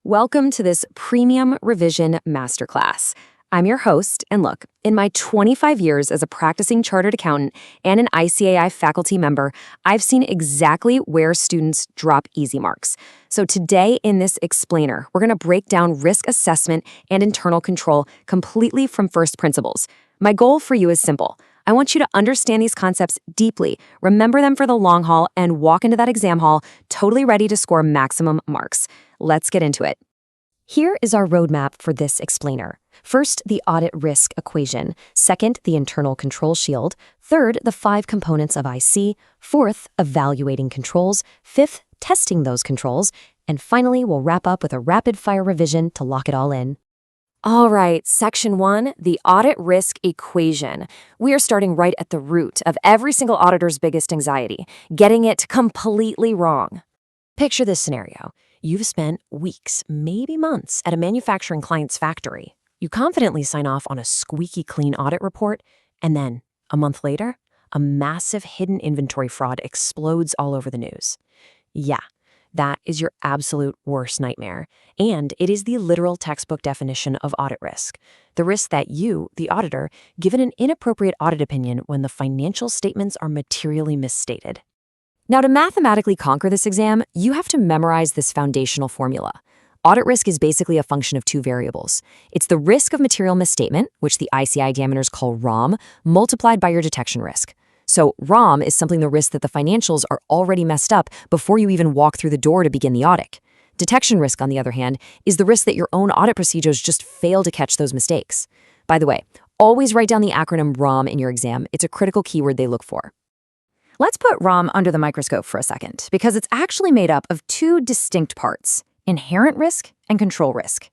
Welcome to this Premium Revision Masterclass. I'm your host, and look, in my 25 years as a practicing chartered accountant and an ICAI faculty member, I've seen exactly where students drop easy marks. So today in this explainer, we're going to break down risk assessment and internal control completely from first principles. My goal for you is simple. I want you to understand these concepts deeply, remember them for the long haul, and walk into that exam hall totally ready to score maximum marks. Let's get into it. Here is our roadmap for this explainer. First, the audit risk equation. Second, the internal control shield. Third, the 5 components of IC. Fourth, evaluating controls. Fifth, testing those controls. And finally, we'll wrap up with a rapid-fire revision to lock it all in. All right, Section 1, the audit risk equation. We are starting right at the root of every single auditor's biggest anxiety, getting it completely wrong. Picture this scenario. You've spent weeks, maybe months, at a manufacturing client's factory. You confidently sign off on a squeaky clean audit report, and then, a month later, a massive hidden inventory fraud explodes all over the news. Yeah. That is your absolute worst nightmare, and it is the literal textbook definition of audit risk. The risk that you, the auditor, give an inappropriate audit opinion when the financial statements are materially misstated. Now, to mathematically conquer this exam, you have to memorize this foundational formula. Audit risk is basically a function of 2 variables. It's the risk of material misstatement, which the ICAI examiners call ROM, multiplied by your detection risk. So ROM is simply the risk that the financials are already messed up before you even walk through the door to begin the audit. Detection risk, on the other hand, is the risk that your own audit procedures just fail to catch those mistakes. By the way, always write down the acronym ROM in your exam. It's a critical keyword they look for. Let's put ROM under the microscope for a second, because it's actually made up of 2 distinct parts: inherent risk and control risk.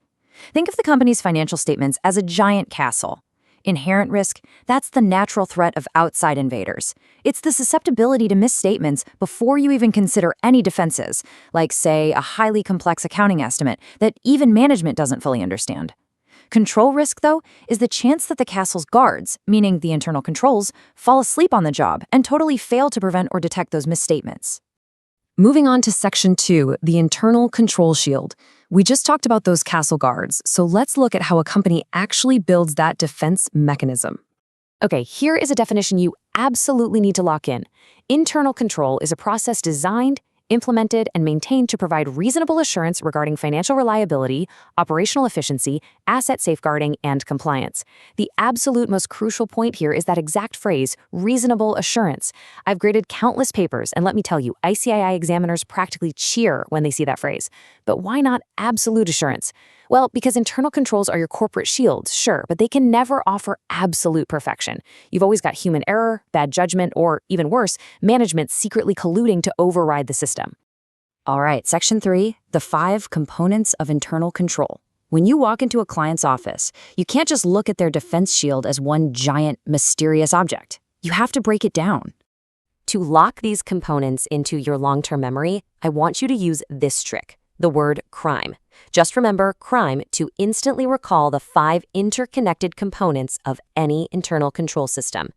Think of the company's financial statements as a giant castle. Inherent risk, that's the natural threat of outside invaders. It's the susceptibility to misstatements before you even consider any defenses, like, say, a highly complex accounting estimate that even management doesn't fully understand. Control risk, though, is the chance that the castle's guards, meaning the internal controls, fall asleep on the job and totally fail to prevent or detect those misstatements. Moving on to Section 2, the internal control shield. We just talked about those castle guards, so let's look at how a company actually builds that defense mechanism. Okay, here is a definition you absolutely need to lock in. Internal control is a process designed, implemented, and maintained to provide reasonable assurance regarding financial reliability, operational efficiency, asset safeguarding, and compliance. The absolute most crucial point here is that exact phrase, reasonable assurance. I've graded countless papers, and let me tell you, ICAI examiners practically cheer when they see that phrase. But why not absolute assurance? Well, because internal controls are your corporate shields, sure, but they can never offer absolute perfection. You've always got human error, bad judgment, or even worse, management secretly colluding to override the system. All right, Section 3, the 5 components of internal control. When you walk into a client's office, you can't just look at their defense shield as one giant, mysterious object. You have to break it down. To lock these components into your long-term memory, I want you to use this trick, the word crime. Just remember crime to instantly recall the 5 interconnected components of any internal control system.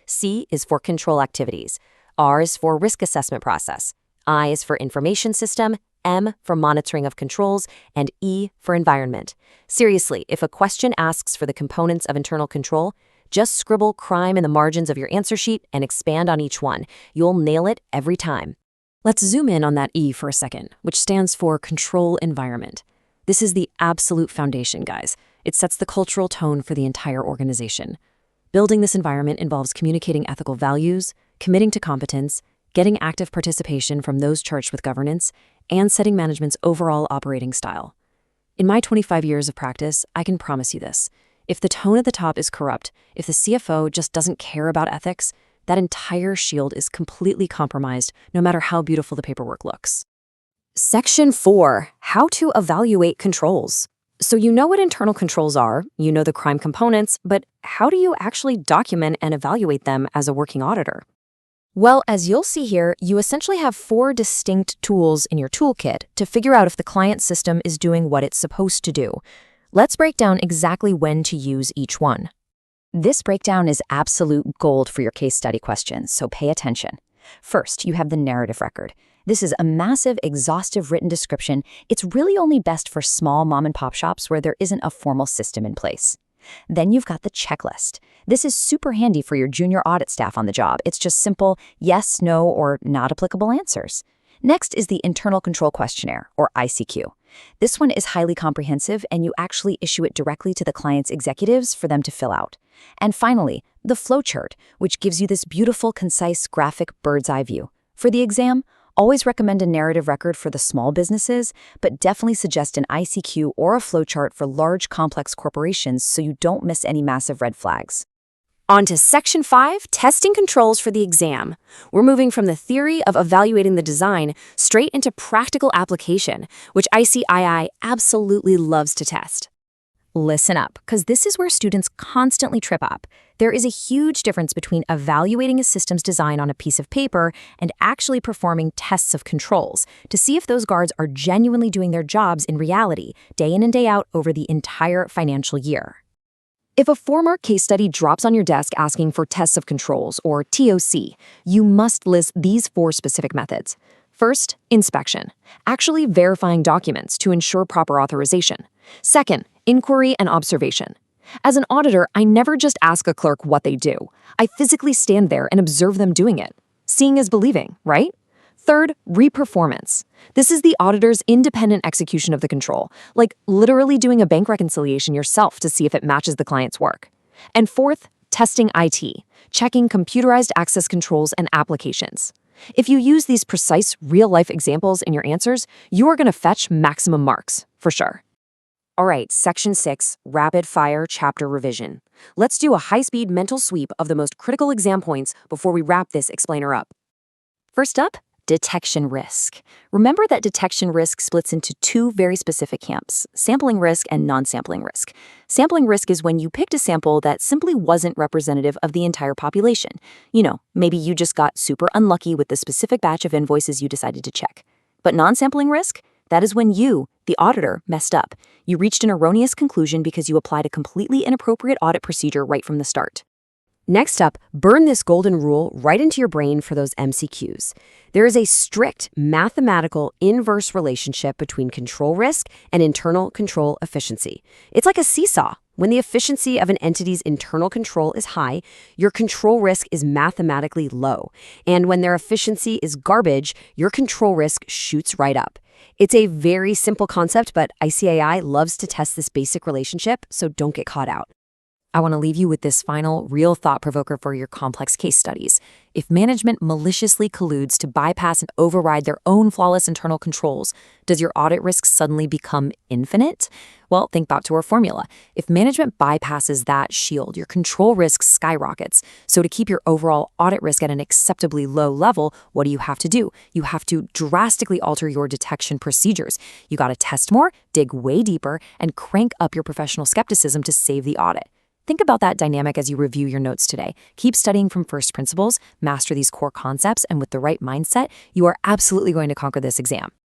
C is for control activities. R is for risk assessment process. I is for information system. M for monitoring of controls. And E for environment. Seriously, if a question asks for the components of internal control, just scribble crime in the margins of your answer sheet and expand on each one. You'll nail it every time. Let's zoom in on that E for a second, which stands for control environment. This is the absolute foundation, guys. It sets the cultural tone for the entire organization. Building this environment involves communicating ethical values, committing to competence, getting active participation from those charged with governance, and setting management's overall operating style. In my 25 years of practice, I can promise you this. If the tone at the top is corrupt, if the CFO just doesn't care about ethics, that entire shield is completely compromised, no matter how beautiful the paperwork looks. Section 4, how to evaluate controls. So you know what internal controls are, you know the crime components, but how do you actually document and evaluate them as a working auditor? Well, as you'll see here, you essentially have 4 distinct tools in your toolkit to figure out if the client system is doing what it's supposed to do. Let's break down exactly when to use each one. This breakdown is absolute gold for your case study questions, so pay attention. First, you have the narrative record. This is a massive, exhaustive written description. It's really only best for small mom-and-pop shops where there isn't a formal system in place. Then you've got the checklist. This is super handy for your junior audit staff on the job. It's just simple yes, no, or not applicable answers. Next is the Internal Control Questionnaire, or ICQ. This one is highly comprehensive, and you actually issue it directly to the client's executives for them to fill out. And finally, the flowchart, which gives you this beautiful, concise, graphic bird's-eye view. For the exam, always recommend a narrative record for the small businesses, but definitely suggest an ICQ or a flowchart for large, complex corporations so you don't miss any massive red flags. On to Section 5, Testing Controls for the Exam. We're moving from the theory of evaluating the design straight into practical application, which ICAI absolutely loves to test. Listen up, because this is where students constantly trip up. There is a huge difference between evaluating a system's design on a piece of paper and actually performing tests of controls to see if those guards are genuinely doing their jobs in reality, day in and day out over the entire financial year. If a 4-mark case study drops on your desk asking for tests of controls, or TOC, you must list these 4 specific methods. First, inspection, actually verifying documents to ensure proper authorization. Second, inquiry and observation. As an auditor, I never just ask a clerk what they do. I physically stand there and observe them doing it. Seeing is believing, right? Third, reperformance. This is the auditor's independent execution of the control, like literally doing a bank reconciliation yourself to see if it matches the client's work. And fourth, testing IT, checking computerized access controls and applications. If you use these precise, real-life examples in your answers, you are going to fetch maximum marks, for sure. All right, Section 6, Rapid Fire Chapter Revision. Let's do a high-speed mental sweep of the most critical exam points before we wrap this explainer up. First up, detection risk. Remember that detection risk splits into 2 very specific camps, sampling risk and non-sampling risk. Sampling risk is when you picked a sample that simply wasn't representative of the entire population. You know, maybe you just got super unlucky with the specific batch of invoices you decided to check. But non-sampling risk? That is when you, the auditor, messed up. You reached an erroneous conclusion because you applied a completely inappropriate audit procedure right from the start. Next up, burn this golden rule right into your brain for those MCQs. There is a strict mathematical inverse relationship between control risk and internal control efficiency. It's like a seesaw. When the efficiency of an entity's internal control is high, your control risk is mathematically low. And when their efficiency is garbage, your control risk shoots right up. It's a very simple concept, but ICAI loves to test this basic relationship, so don't get caught out. I want to leave you with this final, real thought provoker for your complex case studies. If management maliciously colludes to bypass and override their own flawless internal controls, does your audit risk suddenly become infinite? Well, think back to our formula. If management bypasses that shield, your control risk skyrockets. So to keep your overall audit risk at an acceptably low level, what do? You have to drastically alter your detection procedures. You got to test more, dig way deeper, and crank up your professional skepticism to save the audit. Think about that dynamic as you review your notes today. Keep studying from first principles, master these core concepts, and with the right mindset, you are absolutely going to conquer this exam.